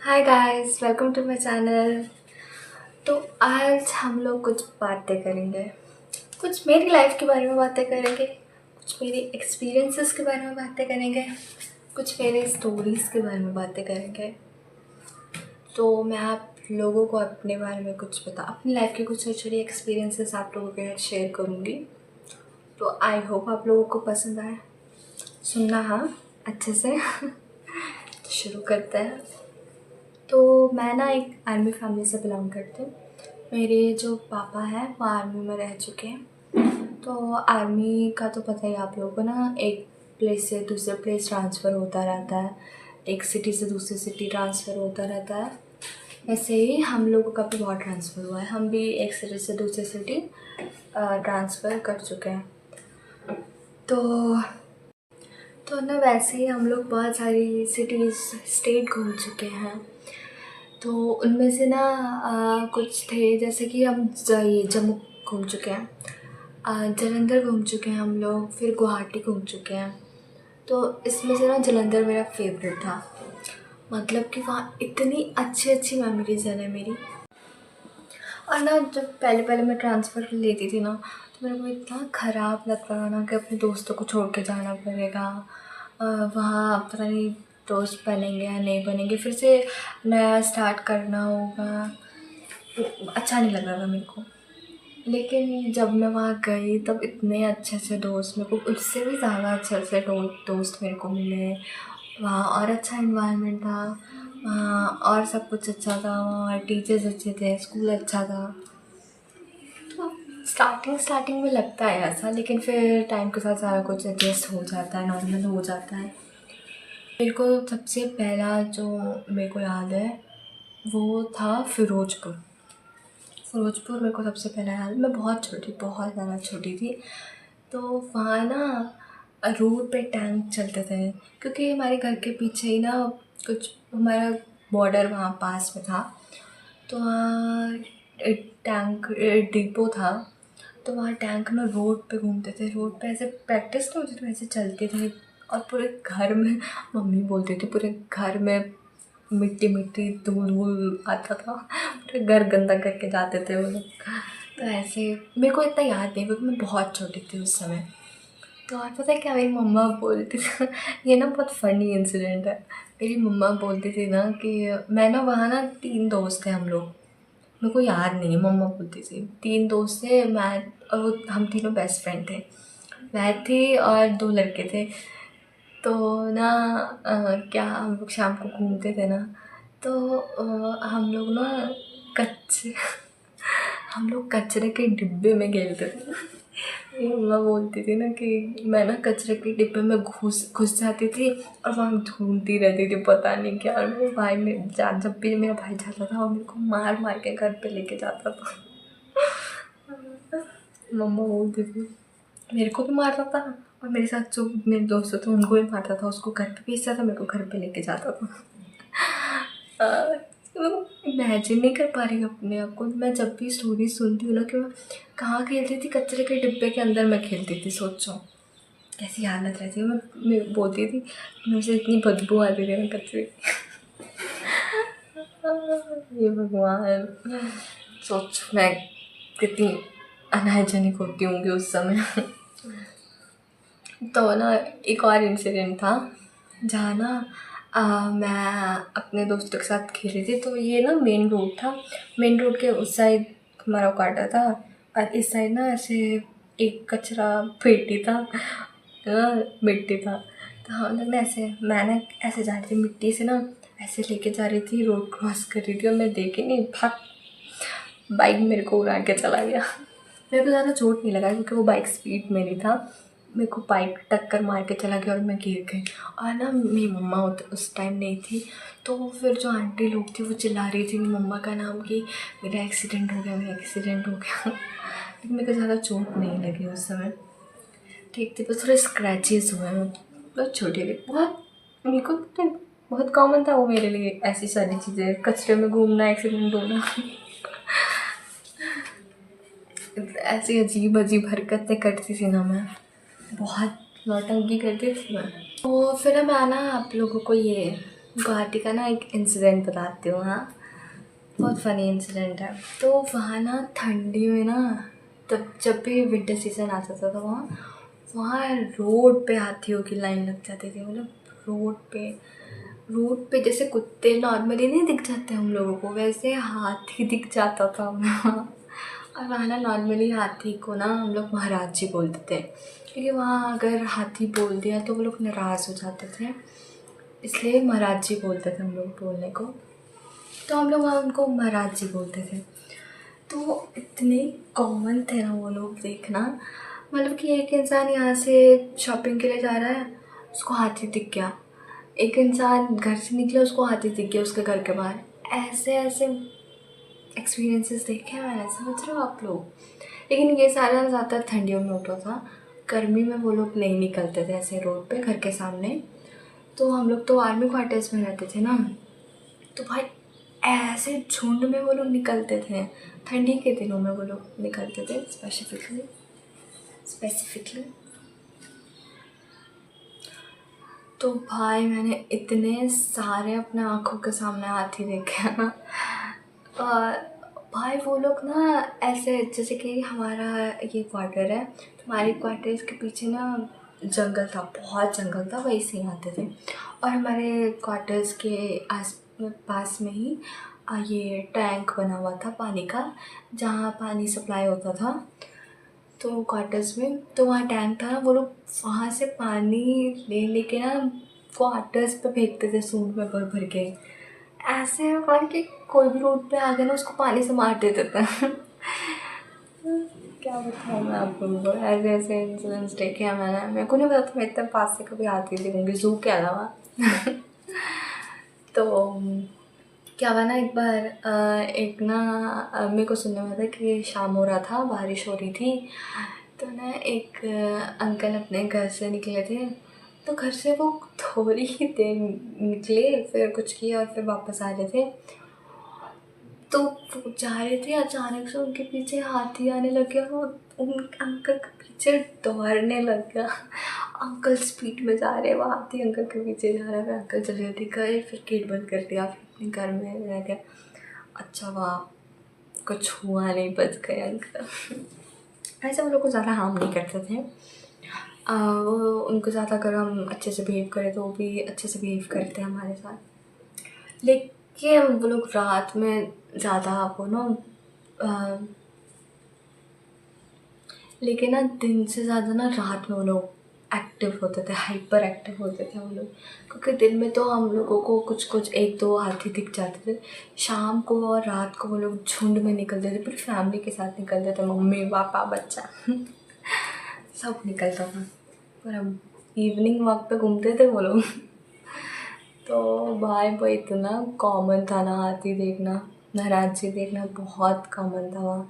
Hi guys, welcome to my channel. तो आज हम लोग कुछ बातें करेंगे। कुछ मेरी लाइफ के बारे में बातें करेंगे, कुछ मेरे एक्सपीरियंसेस के बारे में बातें करेंगे, कुछ मेरे स्टोरीज़ के बारे में बातें करेंगे। तो मैं आप लोगों को अपने बारे में अपनी लाइफ के कुछ छोटे छोटे एक्सपीरियंसेस आप लोगों के साथ शेयर करूँगी। तो आई होप आप लोगों को पसंद आए। सुनना हाँ अच्छे से। तो शुरू करते हैं। तो मैं ना एक आर्मी फैमिली से बिलोंग करती हूँ। मेरे जो पापा हैं वो आर्मी में रह चुके हैं। तो आर्मी का तो पता ही आप लोगों को ना, एक प्लेस से दूसरे प्लेस ट्रांसफ़र होता रहता है, एक सिटी से दूसरी सिटी ट्रांसफ़र होता रहता है। वैसे ही हम लोगों का भी बहुत ट्रांसफ़र हुआ है, हम भी एक सिटी से दूसरी सिटी ट्रांसफ़र कर चुके हैं। तो ना वैसे ही हम लोग बहुत सारी सिटीज़ स्टेट घूम चुके हैं। तो उनमें से ना कुछ थे, जैसे कि हम ये जम्मू घूम चुके हैं, जालंधर घूम चुके हैं हम लोग, फिर गुवाहाटी घूम चुके हैं। तो इसमें से ना जालंधर मेरा फेवरेट था, मतलब कि वहाँ इतनी अच्छी अच्छी मेमोरीज है ना मेरी। और ना जब पहले पहले मैं ट्रांसफ़र लेती थी ना, तो मेरे को इतना ख़राब लगता था ना कि अपने दोस्तों को छोड़ के जाना पड़ेगा। वहाँ पता नहीं दोस्त बनेंगे या नहीं बनेंगे, फिर से नया स्टार्ट करना होगा। अच्छा नहीं लग रहा था मेरे को। लेकिन जब मैं वहाँ गई तब इतने अच्छे अच्छे दोस्त, मेरे को उससे भी ज़्यादा अच्छे अच्छे दोस्त मेरे को मिले। वहाँ और अच्छा इन्वायरमेंट था, वहाँ और सब कुछ अच्छा था, वहाँ टीचर्स अच्छे थे, स्कूल अच्छा था। तो स्टार्टिंग में लगता है ऐसा, लेकिन फिर टाइम के साथ सारा कुछ एडजस्ट हो जाता है, नॉर्मल हो जाता है। मेरे को सबसे पहला जो मेरे को याद है वो था फ़िरोज़पुर। मेरे को सबसे पहला याद, मैं बहुत ज़्यादा छोटी थी। तो वहाँ ना रोड पे टैंक चलते थे, क्योंकि हमारे घर के पीछे ही ना कुछ हमारा बॉर्डर वहाँ पास में था। तो वहाँ एक टैंक डिपो था। तो वहाँ टैंक ना रोड पे घूमते थे, रोड पे ऐसे प्रैक्टिस नहीं होती थी, वैसे चलते थे। और पूरे घर में मम्मी बोलती थी पूरे घर में मिट्टी मिट्टी धूल धूल आता था, पूरे घर गंदा करके जाते थे वो लोग। तो ऐसे मेरे को इतना याद नहीं, क्योंकि मैं बहुत छोटी थी उस समय। तो और पता है क्या, मेरी मम्मा बोलती थी ये ना बहुत फ़नी इंसिडेंट है। मेरी मम्मा बोलती थी ना कि मैं ना वहाँ ना 3 दोस्त थे हम लोग, मेरे को याद नहीं है, मम्मा बोलती थी 3 दोस्त थे, मैं और वो, हम तीनों बेस्ट फ्रेंड थे। मैं थी और 2 लड़के थे। तो ना क्या हम लोग शाम को घूमते थे ना, तो हम लोग ना कच्चे हम लोग कचरे के डिब्बे में खेलते थे। मेरी मम्मा बोलती थी ना कि मैं ना कचरे के डिब्बे में घुस जाती थी और वहाँ ढूंढती रहती थी पता नहीं क्या। और मेरे भाई में जब भी मेरा भाई जाता था वो मेरे को मार मार के घर पे लेके जाता था। मम्मा बोलती थी मेरे को भी मारता था, और मेरे साथ जो मेरे दोस्त थे उनको भी मारता था, उसको घर पे भेजता था, मेरे को घर पे लेके जाता था। इमेजिन नहीं कर पा रही हूँ अपने आप को। मैं जब भी स्टोरी सुनती हूँ ना कि मैं कहाँ खेलती थी, कचरे के डिब्बे के अंदर मैं खेलती थी। सोचो कैसी हालत रहती है। मैं बोलती थी मुझे इतनी बदबू आती थी ना कचरे की। ये भगवान, सोच मैं कितनी अनहाइजेनिक होती होंगी उस समय। तो ना एक और इंसिडेंट था जहाँ ना मैं अपने दोस्तों के साथ खेल रही थी। तो ये ना मेन रोड था, मेन रोड के उस साइड हमारा काटा था, और इस साइड ना ऐसे एक कचरा पेटी था, मिट्टी था। तो हम लोग ना मैं ऐसे जा रही थी मिट्टी से ना, ऐसे लेके जा रही थी, रोड क्रॉस कर रही थी, और मैं देखी नहीं, भाग बाइक मेरे को उड़ा के चला गया। मेरे को ज़्यादा चोट नहीं लगा क्योंकि वो बाइक स्पीड में नहीं था, मेरे को बाइक टक्कर मार के चला गया और मैं गिर गई। और ना मेरी मम्मा उस टाइम नहीं थी, तो फिर जो आंटी लोग थी वो चिल्ला रही थी मेरी मम्मा का नाम कि मेरा एक्सीडेंट हो गया, मेरा एक्सीडेंट हो गया। लेकिन मेरे को ज़्यादा चोट नहीं लगी उस समय, ठीक थी, बस थोड़े स्क्रैचेस हुए हैं, बहुत छोटे थे। मेरे को तो बहुत कॉमन था वो मेरे लिए, ऐसी सारी चीज़ें, कचरे में घूमना, एक्सीडेंट होना। ऐसी अजीब अजीब हरकतें करती थी ना मैं, बहुत नौटंकी करती थी मैं। तो फिर मैं ना आप लोगों को ये गुवाहाटी का ना एक इंसिडेंट बताती हूँ। हाँ, बहुत फ़नी इंसिडेंट है। तो वहाँ ना ठंडी में ना, तब जब भी विंटर सीज़न आता था तो वहाँ वहाँ रोड पे हाथियों की लाइन लग जाती थी। मतलब रोड पे जैसे कुत्ते नॉर्मली नहीं दिख जाते हम लोगों को, वैसे हाथी दिख जाता था वहाँ। और वहाँ ना नॉर्मली हाथी को ना हम लोग महाराज जी बोलते थे, क्योंकि वहाँ अगर हाथी बोल दिया तो वो लोग नाराज़ हो जाते थे, इसलिए महाराज जी बोलते थे हम लोग बोलने को। तो हम लोग वहाँ उनको महाराज जी बोलते थे। तो इतने कॉमन थे ना वो लोग देखना, मतलब कि एक इंसान यहाँ से शॉपिंग के लिए जा रहा है, उसको हाथी दिख गया। एक इंसान घर से निकला, उसको हाथी दिख गया उसके घर के बाहर। ऐसे ऐसे एक्सपीरियंसेस देखे हैं मैंने, समझ रहे हो आप लोग। लेकिन ये सारा ज़्यादा ठंडियों में होता था, गर्मी में वो लोग नहीं निकलते थे ऐसे रोड पे घर के सामने। तो हम लोग तो आर्मी क्वार्टर्स में रहते थे ना, तो भाई ऐसे झुंड में वो लोग निकलते थे, ठंडी के दिनों में वो लोग निकलते थे स्पेसिफिकली। तो भाई मैंने इतने सारे अपने आँखों के सामने हाथी देखे हैं ना। और भाई वो लोग ना ऐसे, जैसे कि हमारा ये क्वार्टर है, तो हमारे क्वार्टर्स के पीछे ना जंगल था, बहुत जंगल था, वहीं से ही आते थे। और हमारे क्वार्टर्स के आस पास में ही ये टैंक बना हुआ था पानी का, जहाँ पानी सप्लाई होता था। तो क्वार्टर्स में तो वहाँ टैंक था ना, वो लोग वहाँ से पानी ले लेके ना क्वार्टर्स पे फेंकते थे सूंड में भर भर के। ऐसे मतलब कि कोई भी रोड पे आ गया ना, उसको पानी से मार देते थे। क्या बताऊँ मैं आप लोगों को, ऐसे ऐसे इंसिडेंट्स देखे हैं मैंने। मेरे को नहीं पता था मैं इतने पास से कभी आती देखूँगी ज़ू के अलावा। तो क्या हुआ ना, एक बार एक ना मेरे को सुनने में था कि शाम हो रहा था, बारिश हो रही थी। तो ना एक अंकल अपने घर से निकले थे। तो घर से वो थोड़ी ही देर निकले, फिर कुछ किया और फिर वापस आ रहे थे। तो वो जा रहे थे, अचानक से उनके पीछे हाथी आने लग गया। वो उन अंकल के पीछे दौड़ने लग गया। अंकल स्पीड में जा रहे हैं, वो हाथी अंकल के पीछे जा रहा है। अंकल जल्दी जल्दी गए, फिर गेट बंद कर दिया, फिर अपने घर में रह गया। अच्छा वाह, कुछ हुआ नहीं, बच गए अंकल। ऐसे हम लोग को ज़्यादा हार्म नहीं करते थे। वो उनको ज़्यादा अगर हम अच्छे से बिहेव करें तो वो भी अच्छे से बिहेव करते हैं हमारे साथ। लेकिन वो लोग रात में ज़्यादा वो ना लेकिन ना दिन से ज़्यादा ना रात में वो लोग एक्टिव होते थे, हाइपर एक्टिव होते थे वो लोग। क्योंकि दिन में तो हम लोगों को कुछ कुछ एक दो हाथी दिख जाते थे, शाम को और रात को वो लोग झुंड में निकलते थे, पूरी फैमिली के साथ निकलते थे, मम्मी पापा बच्चा सब निकलता था। और हम इवनिंग वॉक पे घूमते थे वो लोग। तो भाई वो इतना कॉमन था ना हाथी देखना, महाराज जी देखना बहुत कॉमन था वहाँ।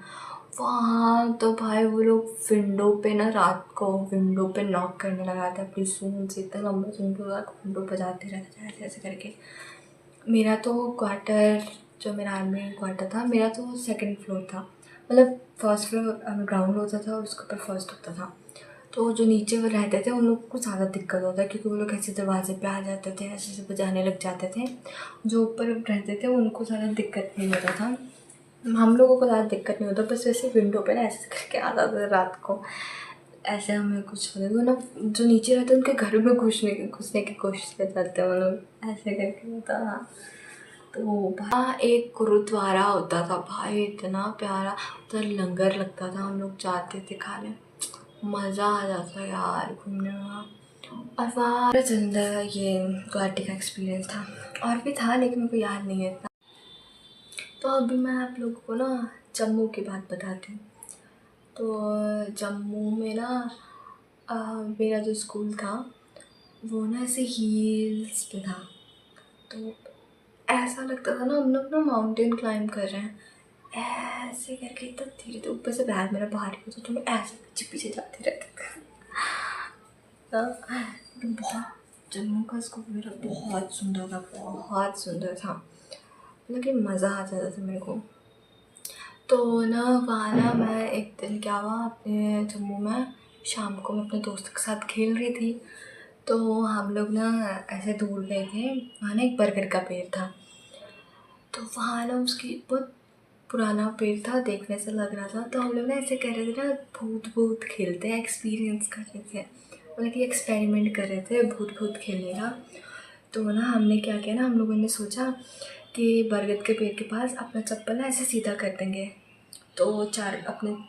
वहाँ तो भाई वो लोग विंडो पे ना, रात को विंडो पे नॉक करने लगा था अपनी सूंड से, इतना लंबा सूंड होगा, विंडो बजाते रहते थे ऐसे ऐसे करके। मेरा तो क्वार्टर, जो मेरा आर्मी क्वार्टर था, मेरा तो सेकंड फ्लोर था। मतलब फर्स्ट फ्लोर ग्राउंड होता था और उसके ऊपर फर्स्ट होता था। तो जो नीचे वो रहते थे उन लोगों को ज़्यादा दिक्कत होता है, क्योंकि वो लोग ऐसे दरवाजे पे आ जाते थे, ऐसे ऐसे बजाने लग जाते थे। जो ऊपर रहते थे उनको ज़्यादा दिक्कत नहीं होता था, हम लोगों को ज़्यादा दिक्कत नहीं होता। बस वैसे विंडो पे ना ऐसे करके आ जाते थे रात को, ऐसे हमें कुछ होता तो ना, जो नीचे रहते उनके घर में घुसने की कोशिश कर जाते हैं वो लोग, ऐसे करके होता था। तो वहाँ एक गुरुद्वारा होता था भाई, इतना प्यारा, उधर लंगर लगता था, हम लोग जाते थे खाने, मज़ा आ जाता यार घूमने में वहाँ। और वहाँ मेरा ज़िंदा ये गुवाहाटी का एक्सपीरियंस था, और भी था लेकिन मेरे को याद नहीं है इतना। तो अभी मैं आप लोगों को ना जम्मू की बात बताती हूँ। तो जम्मू में ना मेरा जो स्कूल था वो ना ऐसे हील्स पे था। तो ऐसा लगता था ना हम लोग ना माउंटेन क्लाइंब कर रहे हैं, ऐसे करके एकदम धीरे धीरे। ऊपर से बैग मेरा भारी होता तो मैं ऐसे पीछे पीछे जाते रहते थे। तो बहुत जम्मू का स्कूल मेरा बहुत सुंदर था, बहुत सुंदर था, मतलब कि मज़ा आ जाता था मेरे को। तो ना वहाँ ना मैं एक दिन क्या हुआ, अपने जम्मू में शाम को मैं अपने दोस्त के साथ खेल रही थी। तो हम लोग ना ऐसे दूर गए थे, वहाँ ना एक बरगद का पेड़ था। तो वहाँ ना उसकी बहुत पुराना पेड़ था, देखने से लग रहा था। तो हम लोग ना ऐसे कह रहे थे ना, भूत भूत खेलते हैं, एक्सपीरियंस कर रहे थे, मतलब कि एक्सपेरिमेंट कर रहे थे भूत भूत खेलने का। तो ना हमने क्या किया ना, हम लोगों ने सोचा कि बरगद के पेड़ के पास अपना चप्पल ना ऐसे सीधा कर देंगे। तो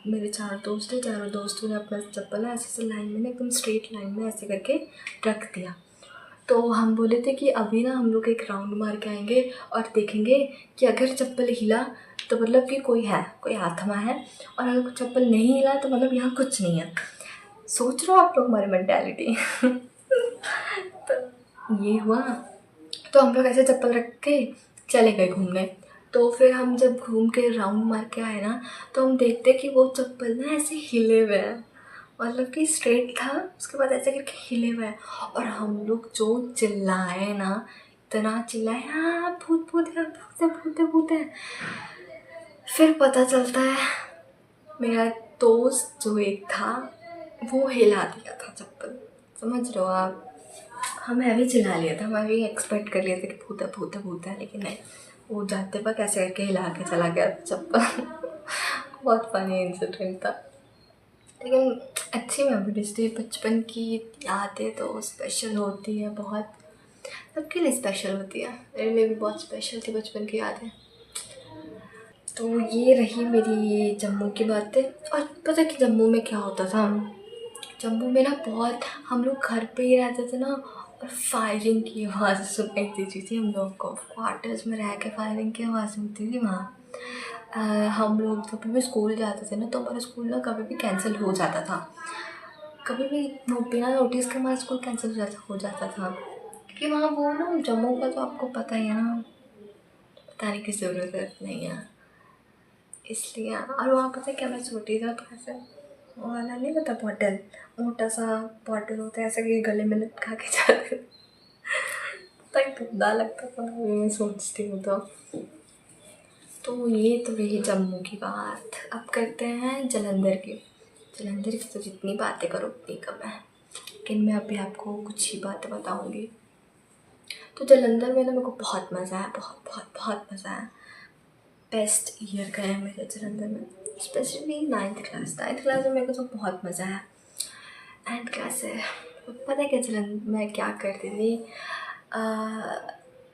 मेरे 4 दोस्त थे, चारों दोस्तों ने अपना चप्पल ना ऐसे ऐसे लाइन में ना, एकदम स्ट्रेट लाइन में ऐसे करके रख दिया। तो हम बोले थे कि अभी ना हम लोग एक राउंड मार के आएंगे और देखेंगे कि अगर चप्पल हिला तो मतलब कि कोई आत्मा है, और अगर चप्पल नहीं हिला तो मतलब यहाँ कुछ नहीं है। सोच रहे हो आप लोग हमारी मेंटालिटी। तो ये हुआ। तो हम लोग ऐसे चप्पल रख के चले गए घूमने। तो फिर हम जब घूम के राउंड मार के आए ना, तो हम देखते कि वो चप्पल ना ऐसे हिले हुए हैं, मतलब कि स्ट्रेट था, उसके बाद ऐसे करके हिले हुए हैं। और हम लोग जो चिल्लाए ना, इतना चिल्लाए, हाँ भूत भूत है, भूत है, भूत है, भूत है। फिर पता चलता है मेरा दोस्त जो एक था वो हिला दिया था चप्पल। समझ रहे हो आप? हमें भी चिल्ला लिया था, हमें भी एक्सपेक्ट कर लिया था कि भूत है, भूत है, भूत है, लेकिन नहीं, वो जाते पर कैसे करके हिला के चला गया चप्पल। बहुत फनी इंसिडेंट था, लेकिन अच्छी मेमोरीज थी बचपन की। यादें तो स्पेशल होती है बहुत, सबके लिए स्पेशल होती है। मेरे लिए भी बहुत स्पेशल थी बचपन की यादें। तो ये रही मेरी जम्मू की बातें। और पता है कि जम्मू में क्या होता था, जम्मू में ना बहुत, हम लोग घर पे ही रहते थे ना, और फायरिंग की आवाज़ सुनाई देती थी हम लोग को। क्वार्टर्स में रह के फायरिंग की आवाज़ होती थी वहाँ। हम लोग जब भी स्कूल जाते थे ना, तो हमारा स्कूल ना कभी भी कैंसिल हो जाता था, कभी भी बिना नोटिस के हमारा स्कूल कैंसिल हो जाता था। क्योंकि वहाँ वो ना, जम्मू का तो आपको पता ही है ना, बताने की ज़रूरत नहीं है, इसलिए। और वहाँ पता है क्या, मैं छोटी था तो ऐसे वो वाला नहीं पता, बॉटल, मोटा सा बॉटल होता है, ऐसे कि गले में लटका के जाते थे। तक गंदा लगता था अभी मैं सोचती हूँ तो ये तो रही जम्मू की बात। अब करते हैं जलंधर की। जलंधर की तो जितनी बातें करो उतनी कम है, लेकिन मैं अभी आपको कुछ ही बातें बताऊँगी। तो जलंधर में ना मेरे को बहुत मज़ा आया, बहुत बहुत बहुत मज़ा आया। बेस्ट ईयर गया मेरे जलंधर में, स्पेशली 9th क्लास में मेरे को तो बहुत मज़ा आया। 9th क्लास है, पता है क्या, जलंधर मैं क्या करती थी,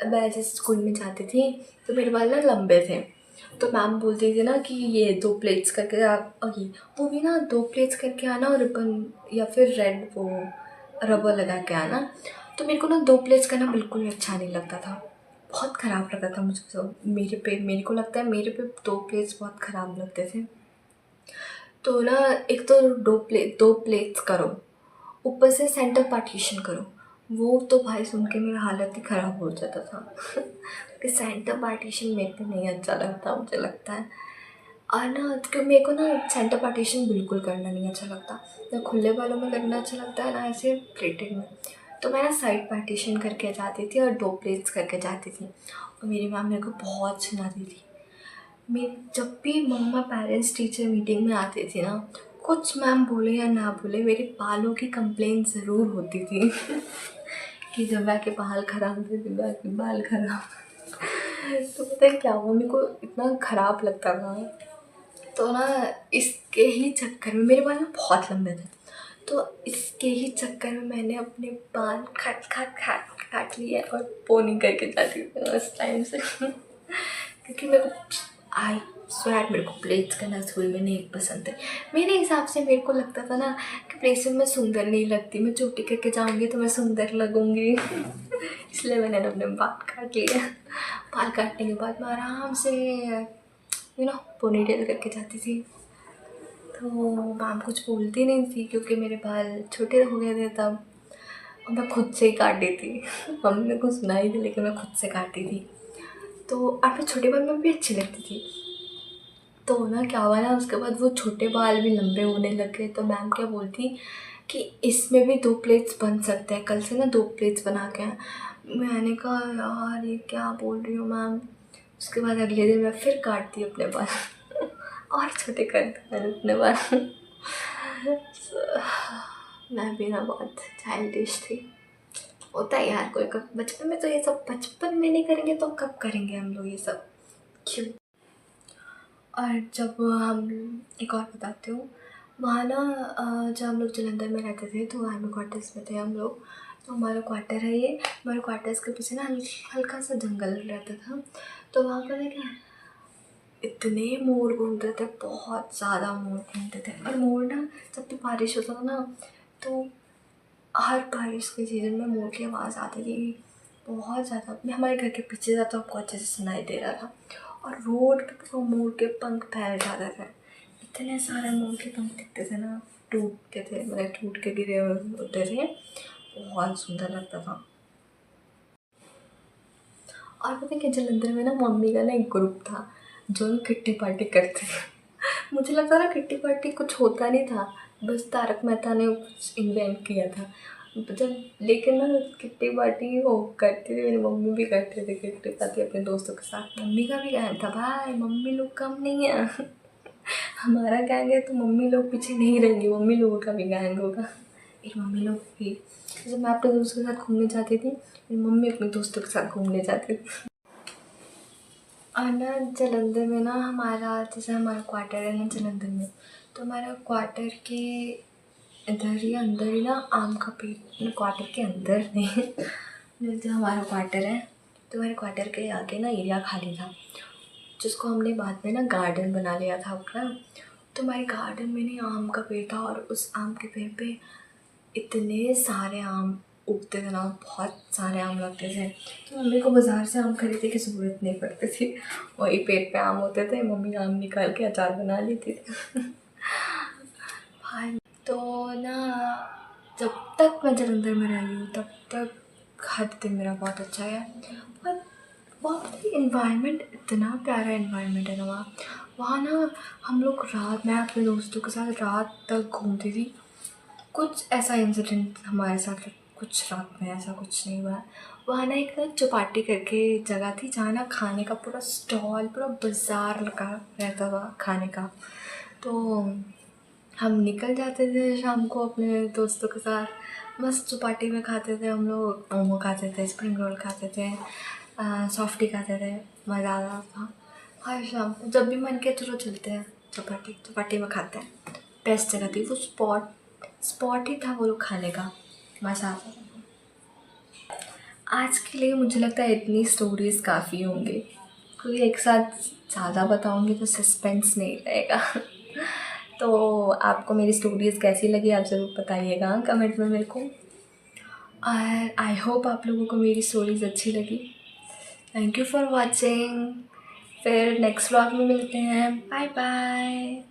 मैं जिस स्कूल में जाती थी तो मेरे बाल ना लंबे थे। तो मैम बोलती थी ना कि ये 2 प्लेट्स करके आप, ये वो भी ना 2 प्लेट्स करके आना, और रिबन या फिर रेड वो रबर लगा के आना। तो मेरे को ना 2 प्लेट्स करना बिल्कुल भी अच्छा नहीं लगता था, बहुत ख़राब लगता था मुझे। तो मेरे को लगता है मेरे पे 2 प्लेट्स बहुत ख़राब लगते थे। तो ना, एक तो 2 प्लेट्स करो, ऊपर से सेंटर पार्टीशन करो, वो तो भाई सुन के मेरा हालत ही ख़राब हो जाता था। कि सेंटर पार्टीशन मेरे को नहीं अच्छा लगता, मुझे लगता है। और ना, क्योंकि मेरे को ना सेंटर पार्टीशन बिल्कुल करना नहीं अच्छा लगता, ना खुले बालों में करना अच्छा लगता है, ना ऐसे प्लेटेड में। तो मैं ना साइड पार्टीशन करके जाती थी और 2 प्लेट्स करके जाती थी। और मेरी मैम मेरे को बहुत सुनाती थी। मैं जब भी मम्मा पेरेंट्स टीचर मीटिंग में आती थी ना, कुछ मैम बोले या ना बोले, मेरे बालों की कंप्लेंट ज़रूर होती थी। कि जब के बाल ख़राब थे, जब के बाल ख़राब। तो पता है क्या हुआ, मेरे को इतना ख़राब लगता था। तो ना, इसके ही चक्कर में, मेरे बाल ना बहुत लंबे थे, तो इसके ही चक्कर में मैंने अपने बाल काट लिए और पोनी करके जाती थी उस टाइम से। क्योंकि मेरे को, आई स्वेर, मेरे को प्लेट्स करना स्कूल में नहीं पसंद है। मेरे हिसाब से मेरे को लगता था ना कि प्लेट्स में मैं सुंदर नहीं लगती, मैं चोटी करके जाऊँगी तो मैं सुंदर लगूँगी। इसलिए मैंने अपने बाल काट लिए। बाल काटने के बाद मैं आराम से पोनीटेल करके जाती थी। तो मैम कुछ बोलती नहीं थी, क्योंकि मेरे बाल छोटे हो गए थे तब, और मैं खुद से ही काटी थी। मम्मी ने कुछ सुनाई थी, लेकिन मैं खुद से काटी थी। तो और मैं छोटे बाल में भी अच्छी लगती थी। तो ना क्या हुआ ना, उसके बाद वो छोटे बाल भी लंबे होने लग गए। तो मैम क्या बोलती कि इसमें भी 2 प्लेट्स बन सकते हैं, कल से ना 2 प्लेट्स बना के आए। मैंने कहा यार ये क्या बोल रही हो मैम। उसके बाद अगले दिन मैं फिर काटती अपने बाल। और छोटे कर दिए मैंने अपने बाल। मैं भी ना बहुत चाइल्डिश थी। होता है यार कोई कब बचपन में, तो ये सब बचपन में नहीं करेंगे तो कब करेंगे हम लोग ये सब, क्यों। और जब हम, एक और बताती हूँ, वहाँ ना जब हम लोग जालंधर में रहते थे तो आर्मी क्वार्टर्स में थे हम लोग। तो हमारा क्वार्टर है ये, हमारे क्वार्टर्स के पीछे ना हल्का सा जंगल रहता था। तो वहाँ पर क्या, इतने मोर घूमते थे, बहुत ज़्यादा मोर घूमते थे। और मोर ना, जब भी बारिश होता था ना, तो हर बारिश के सीज़न में मोर की आवाज़ आती थी बहुत ज़्यादा। मैं हमारे घर के पीछे जाता आपको अच्छे से सुनाई दे रहा था। और रोड पे तो मोर के पंख फैल जाते थे, इतने सारे मोर के पंख दिखते थे ना, टूटते थे, मतलब टूट के गिरे होते थे, बहुत सुंदर लगता था। और पता है कि जालंधर में ना मम्मी का ना एक ग्रुप था जो ना किट्टी पार्टी करते थे। मुझे लगता था किट्टी पार्टी कुछ होता नहीं था, बस तारक मेहता ने कुछ इन्वेंट किया था जब। लेकिन ना किट्टी पार्टी वो करती थी, मेरी मम्मी भी करते थे किट्टी पार्टी अपने दोस्तों के साथ। मम्मी का भी गैंग था भाई, मम्मी लोग कम नहीं है। हमारा गैंग है तो मम्मी लोग पीछे नहीं रहेंगे, मम्मी लोगों का भी गैंग होगा। मेरी मम्मी लोग भी, जब मैं अपने दोस्तों के साथ घूमने जाती थी, मेरी मम्मी अपने दोस्तों के साथ घूमने जाती थी। और ना जालंधर में ना हमारा, जैसे हमारा क्वार्टर है ना जालंधर में, तो हमारा क्वार्टर के इधर ही अंदर ही ना आम का पेड़, मतलब क्वार्टर के अंदर नहीं, जो हमारा क्वार्टर है, तो हमारे क्वार्टर के आगे ना एरिया खाली था, जिसको हमने बाद में ना गार्डन बना लिया था अपना। तो हमारे गार्डन में नहीं आम का पेड़ था, और उस आम के पेड़ पे इतने सारे आम उगते थे ना, बहुत सारे आम लगते थे। तो मम्मी को बाज़ार से आम खरीदने की ज़रूरत नहीं पड़ती थी, वही पेड़ पे आम होते थे, मम्मी आम निकाल के अचार बना लेती थी। भाई तो ना, जब तक मैं जालंधर में रही हूँ तब तक हर दिन मेरा बहुत अच्छा है। और बहुत ही इन्वायरमेंट, इतना प्यारा इन्वायरमेंट है ना वहाँ। वहाँ ना हम लोग रात, मैं अपने दोस्तों के साथ रात तक घूमती थी। कुछ ऐसा इंसिडेंट हमारे साथ कुछ रात में ऐसा कुछ नहीं हुआ। वहाँ ना एक ना चौपाटी करके जगह थी, जहाँ ना खाने का पूरा स्टॉल, पूरा बाज़ार लगा रहता था खाने का। तो हम निकल जाते थे शाम को अपने दोस्तों के साथ, मस्त चौपाटी में खाते थे हम लोग, मोमो खाते थे, स्प्रिंग रोल खाते थे, सॉफ्टी खाते थे, मज़ा आता था। हर शाम को जब भी मन किया चलो चलते हैं चौपाटी, चौपाटी में खाते हैं। बेस्ट जगह थी वो, स्पॉट ही था वो लोग खाने का, मज़ा आता था। आज के लिए मुझे लगता है इतनी स्टोरीज़ काफ़ी होंगी, क्योंकि एक साथ ज़्यादा बताऊंगी तो सस्पेंस नहीं रहेगा। तो आपको मेरी स्टोरीज़ कैसी लगी आप ज़रूर बताइएगा कमेंट में मेरे को। और आई होप आप लोगों को मेरी स्टोरीज़ अच्छी लगी। Thank you for watching. फिर नेक्स्ट व्लॉग में मिलते हैं, बाय बाय।